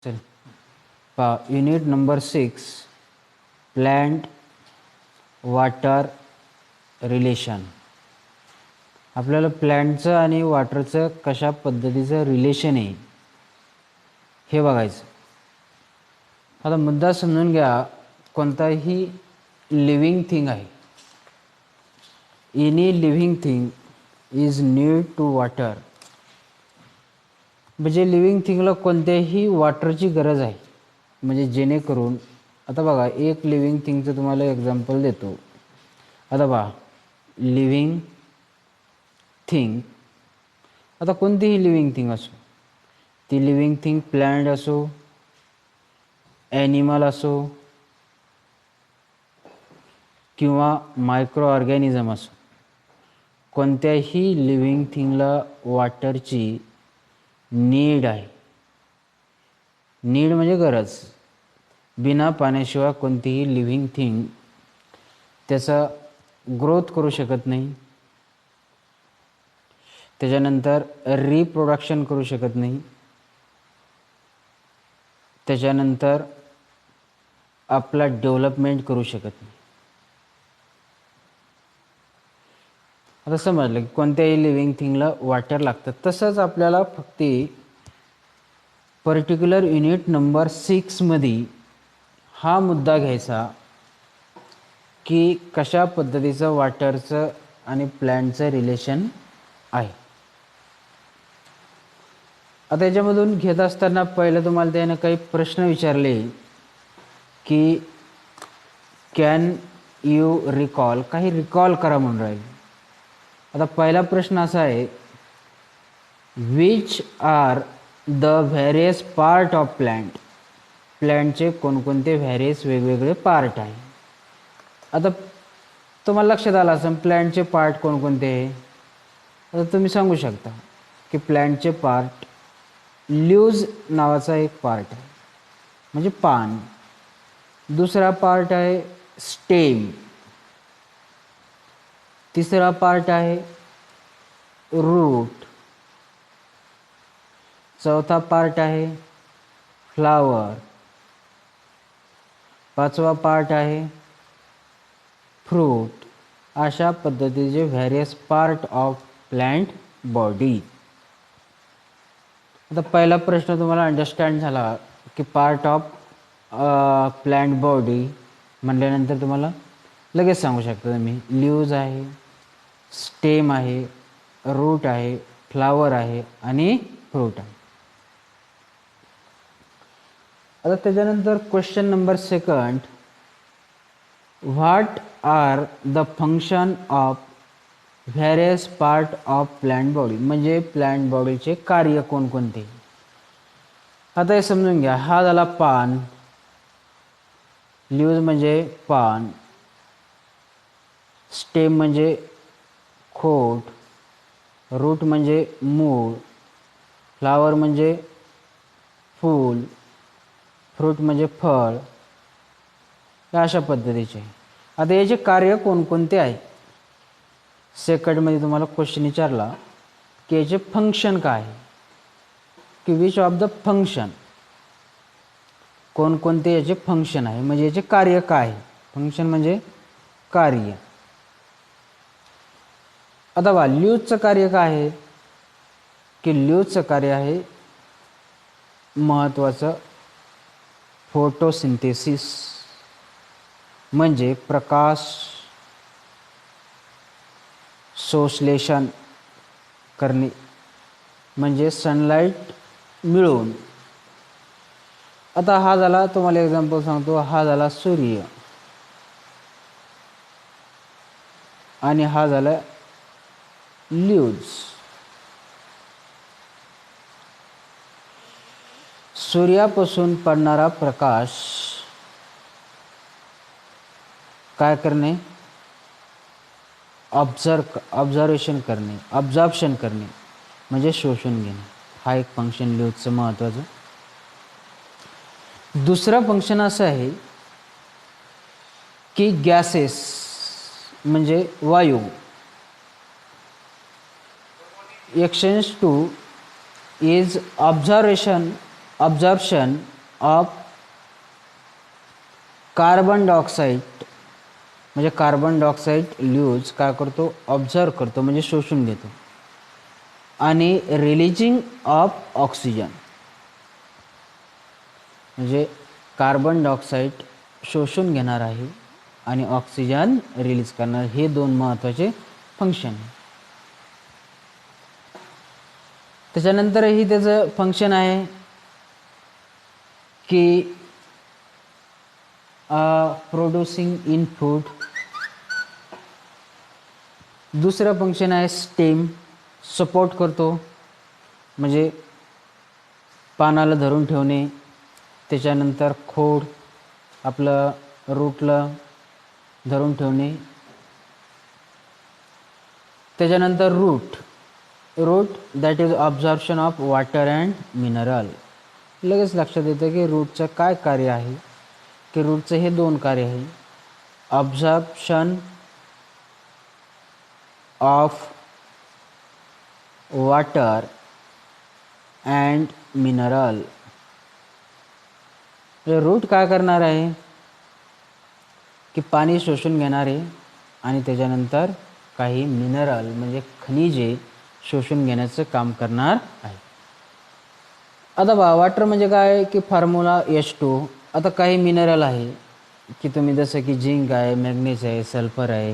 चल unit number 6 plant water relation. आपल्याला प्लांटचं आणि वाटरचं कशा पद्धतीचं रिलेशन आहे हे बघायचं. आता मुद्दा समजून घ्या. कोणताही लिव्हिंग थिंग आहे, any living thing is need to water. म्हणजे लिव्हिंग थिंगला कोणत्याही वॉटरची गरज आहे. म्हणजे जेणेकरून आता बघा, एक लिव्हिंग थिंगचं तुम्हाला एक्झाम्पल देतो. आता बघा, लिव्हिंग थिंग, आता कोणतीही लिव्हिंग थिंग असो, ती लिव्हिंग थिंग प्लांट असो, ॲनिमल असो किंवा मायक्रो ऑर्गॅनिझम असो, कोणत्याही लिव्हिंग थिंगला वॉटरची नीड आहे. नीड म्हणजे गरज. बिना पाण्याशिवाय कोणतीही लिव्हिंग थिंग त्याचा ग्रोथ करू शकत नाही, त्याच्यानंतर रिप्रोडक्शन करू शकत नाही, त्याच्यानंतर आपला डेव्हलपमेंट करू शकत नाही. आता समजलं की कोणत्याही लिव्हिंग थिंगला वॉटर लागतं. तसंच आपल्याला फक्त पर्टिक्युलर युनिट नंबर 6 मध्ये हा मुद्दा घ्यायचा की कशा पद्धतीचं वॉटरचं आणि प्लांटचं रिलेशन आहे. आता याच्यामधून घेत असताना पहिलं तुम्हाला त्याने काही प्रश्न विचारले की कॅन यू रिकॉल, काही रिकॉल करा म्हणून राहील. आता पहिला प्रश्न असा आहे, which are the various part of plant. प्लांटचे कोणकोणते व्हेरियस वेगवेगळे पार्ट आहे. आता तुम्हाला लक्षात आलं असेल प्लांटचे पार्ट कोणकोणते आहे. आता तुम्ही सांगू शकता की प्लांटचे पार्ट, लीव्ज नावाचा एक पार्ट आहे म्हणजे पान. दुसरा पार्ट आहे स्टेम. तिसरा पार्ट आहे रूट. चौथा पार्ट आहे फ्लावर. पाचवा पार्ट आहे फ्रूट. अशा पद्धतीचे various part of plant body. आता पहिला प्रश्न तुम्हाला अंडरस्टँड झाला की पार्ट ऑफ प्लांट बॉडी म्हटल्यानंतर तुम्हाला लगेच सांगू शकता तुम्ही, लीव्ज आहे, स्टेम आहे, रूट आहे, फ्लावर आहे आणि फ्रूट आहे. आता त्याच्यानंतर question number 2, what are the function of various part of plant body. म्हणजे प्लांट बॉडीचे कार्य कोणकोणते. आता हे समजून घ्या. हा झाला पान, लीव्ज म्हणजे पान, स्टेम म्हणजे खोड, रूट म्हणजे मूळ, फ्लावर म्हणजे फूल, फ्रूट म्हणजे फळ. अशा पद्धतीचे. आता याचे कार्य कोणकोणते आहे. सेकंडमध्ये तुम्हाला क्वेश्चन विचारला की याचे फंक्शन काय आहे, की विच ऑफ द फंक्शन, कोणकोणते याचे फंक्शन आहे म्हणजे याचे कार्य काय आहे. फंक्शन म्हणजे कार्य. आता बा लीव्जचं कार्य काय आहे, की लीव्जचं कार्य आहे महत्त्वाचं फोटोसिंथेसिस म्हणजे प्रकाश संश्लेषण करणे, म्हणजे सनलाईट मिळवून. आता हा झाला, तुम्हाला एक्झाम्पल सांगतो, हा झाला सूर्य आणि हा झाला लीव्ज. सूर्यापासून पडणारा प्रकाश काय करणे, ऑब्झर्वेशन करणे, ऑब्झॉर्प्शन करणे म्हणजे शोषून घेणे. हा एक फंक्शन लीव्जचं महत्त्वाचं. दुसरं फंक्शन असं आहे की गॅसेस म्हणजे वायू exchange two is absorption of carbon dioxide, म्हणजे कार्बन डायऑक्साईड ल्यूज काय करतो, ऑब्झर्व करतो म्हणजे शोषून घेतो, आणि रिलीजिंग ऑफ ऑक्सिजन, म्हणजे कार्बन डायऑक्साईड शोषून घेणार आहे आणि ऑक्सिजन रिलीज करणार, हे दोन महत्त्वाचे फंक्शन आहे. त्याच्यानंतरही त्याचं फंक्शन आहे की प्रोड्युसिंग इन फूड. दुसरं फंक्शन आहे स्टेम, सपोर्ट करतो म्हणजे पानाला धरून ठेवणे. त्याच्यानंतर खोड आपलं रूटला धरून ठेवणे. त्याच्यानंतर root that is absorption of water and mineral. लगेच लक्षात येतं की रूटचं काय कार्य आहे, की रूटचं हे दोन कार्य आहे, absorption of water and mineral. Root काय करणार आहे की पाणी शोषून घेणार आहे आणि त्याच्यानंतर काही मिनरल म्हणजे खनिजे शोषून घेण्याचं काम करणार आहे. आता वॉटर म्हणजे काय की फॉर्म्युला H2. आता काही मिनरल आहे की तुम्ही जसं की झिंक आहे, मॅग्नेज आहे, सल्फर आहे,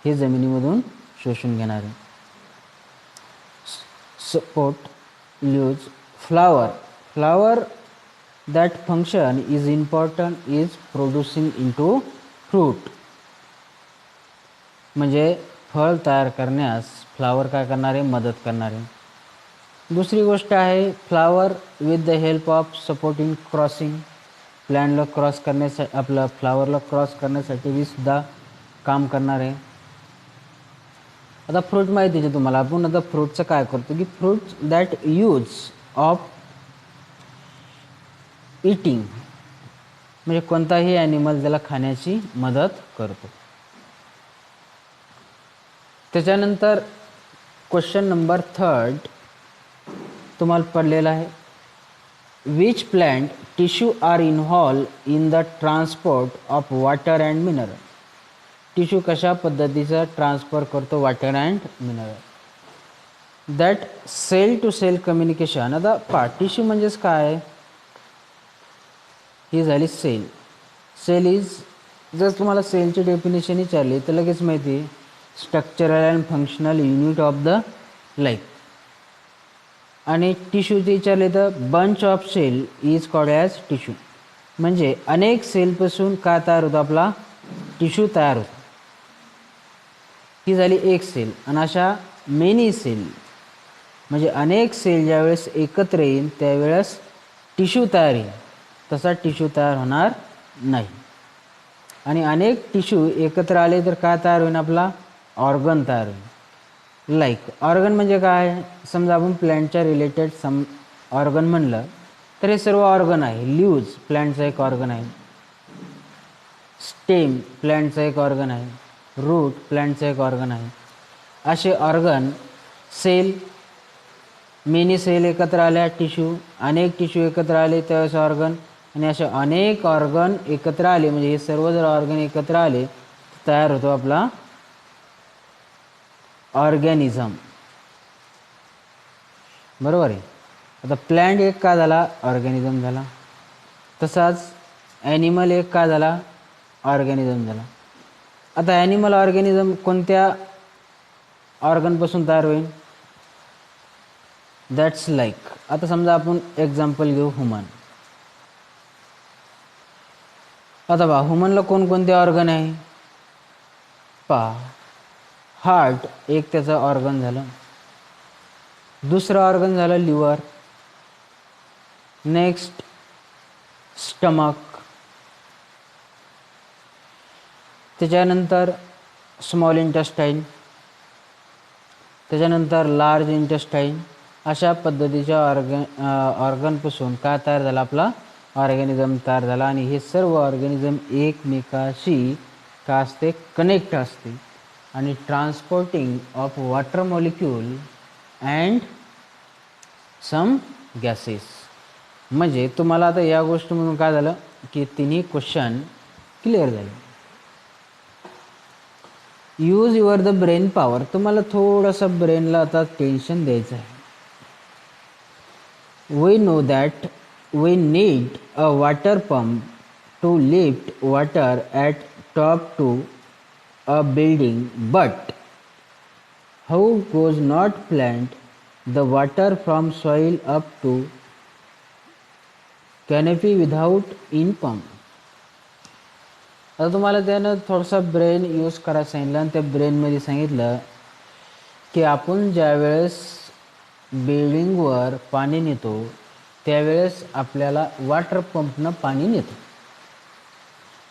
हे जमिनीमधून शोषून घेणार आहे. Support use flower that function is important is producing into fruit. म्हणजे फळ तयार करण्यास फ्लावर काय करणार आहे, मदत करणार आहे. दुसरी गोष्ट आहे flower with the help of supporting crossing. प्लॅनला क्रॉस करण्यासाठी, आपलं फ्लावरला क्रॉस करण्यासाठी बी सुद्धा काम करणार आहे. आता फ्रूट माहिती आहे तुम्हाला. आपण आता फ्रूटचं काय करतो की fruit that use of eating, म्हणजे कोणताही ॲनिमल त्याला खाण्याची मदत करतो. त्याच्यानंतर क्वेश्चन नंबर 3 तुम्हाला पडलेला आहे. Which plant tissue are involve in the transport of water and mineral. Tissue कशा पद्धतीचा ट्रान्सफर करतो water and mineral. That cell to cell communication. आता टिश्यू म्हणजेच काय, ही झाली सेल. सेल इज, जर तुम्हाला सेलची डेफिनेशन विचारली तर लगेच माहिती आहे, structural and functional unit of the life. आणि टिश्यूचे विचारले तर bunch of cell is called as tissue. म्हणजे अनेक सेलपासून काय तयार होतो, आपला टिश्यू तयार होतो. ही झाली एक सेल. आणि अशा मेनी सेल म्हणजे अनेक सेल ज्यावेळेस एकत्र येईल त्यावेळेस टिश्यू तयार येईल. तसा टिश्यू तयार होणार नाही. आणि अनेक टिश्यू एकत्र आले तर काय तयार होईल, आपला ऑर्गन तयार होईल. लाईक ऑर्गन म्हणजे काय, समजा आपण प्लॅन्टच्या रिलेटेड ऑर्गन म्हणलं तर हे सर्व ऑर्गन आहे. ल्यूज प्लॅन्टचा एक ऑर्गन आहे, स्टेम प्लॅन्टचा एक ऑर्गन आहे, रूट प्लॅन्टचा एक ऑर्गन आहे. असे ऑर्गन सेल, मेनी सेल एकत्र आल्या टिश्यू, अनेक टिश्यू एकत्र आले त्यावेळेस ऑर्गन, आणि असे अनेक ऑर्गन एकत्र आले म्हणजे हे सर्व जर ऑर्गन एकत्र आले तयार होतो आपला ऑर्गॅनिझम. बरोबर आहे. आता प्लॅन्ट एक का झाला, ऑर्गॅनिझम झाला. तसाच ॲनिमल एक का झाला, ऑर्गॅनिझम झाला. आता ॲनिमल ऑर्गॅनिझम कोणत्या ऑर्गनपासून तयार होईल, दॅट्स लाईक. आता समजा आपण एक्झाम्पल घेऊ ह्युमन. आता ह्युमनला कोणकोणते ऑर्गन आहे हार्ट एक त्याचं ऑर्गन झालं. दुसरं ऑर्गन झालं लिव्हर. Next stomach. त्याच्यानंतर स्मॉल इंटेस्टाईन. त्याच्यानंतर लार्ज इंटेस्टाईन. अशा पद्धतीच्या ऑर्गनपासून काय तयार झाला, आपला ऑर्गॅनिझम तयार झाला. आणि हे सर्व ऑर्गॅनिझम एकमेकाशी काय असते, कनेक्ट असते. आणि transporting of water molecule and some gases, म्हणजे तुम्हाला आता या गोष्टीमधून काय झालं की तिन्ही क्वेश्चन क्लिअर झाले. Use your the brain power. तुम्हाला थोडंसं ब्रेनला आता टेन्शन द्यायचं आहे. We know that we need a water pump to lift water at top to a building, but how goes not plant the water from soil up to canopy without in pump. आता तुम्हाला त्यानं थोडासा brain use करायला सांगितलं आणि त्या ब्रेनमध्ये सांगितलं की आपण ज्यावेळेस बिल्डिंगवर पाणी नेतो त्यावेळेस आपल्याला वॉटर पंपनं पाणी नेतो.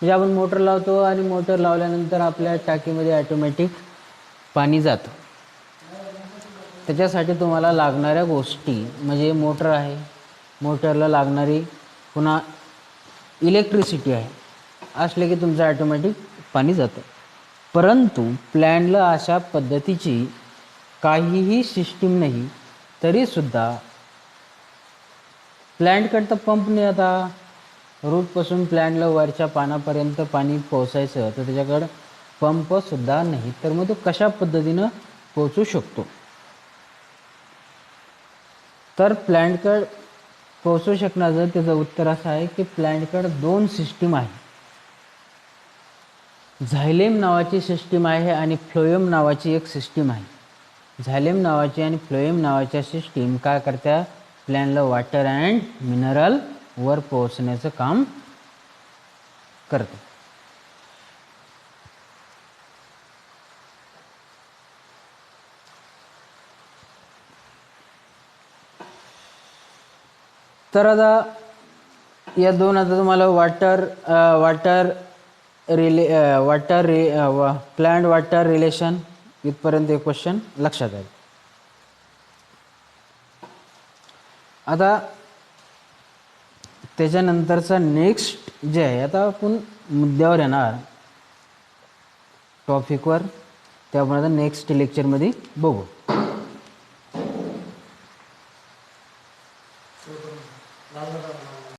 म्हणजे आपण मोटर लावतो आणि मोटर लावल्यानंतर आपल्या टाकीमध्ये ॲटोमॅटिक पाणी जातं. त्याच्यासाठी तुम्हाला लागणाऱ्या गोष्टी म्हणजे मोटर आहे, मोटरला लागणारी पुन्हा इलेक्ट्रिसिटी आहे, असले की तुमचं ॲटोमॅटिक पाणी जातं. परंतु प्लॅनला अशा पद्धतीची काहीही सिस्टीम नाही, तरीसुद्धा प्लॅन्टकडं तर पंप नाही. आता रूटपासून प्लॅनला वरच्या पानापर्यंत पाणी पोचायचं तर त्याच्याकडं पंपसुद्धा नाही, तर मग तो कशा पद्धतीनं पोचू शकतो. तर प्लॅन्टकडं पोचू शकण्याचं त्याचं उत्तर असं आहे की प्लॅन्टकडं दोन सिस्टीम आहे. झायलेम नावाची सिस्टीम आहे आणि फ्लोएम नावाची एक सिस्टीम आहे. झायलेम नावाची आणि फ्लोएम नावाच्या सिस्टीम काय करत्या, प्लॅनला वॉटर अँड मिनरल वर पोहोचण्याचं काम करते. तर आता या दोन आता तुम्हाला प्लॅन्ट वॉटर रिलेशन इथपर्यंत एक क्वेश्चन लक्षात आहे. आता त्याच्यानंतरचा नेक्स्ट जे आहे, आता आपण मुद्द्यावर येणार टॉपिकवर, ते आपण आता नेक्स्ट लेक्चरमध्ये बघू.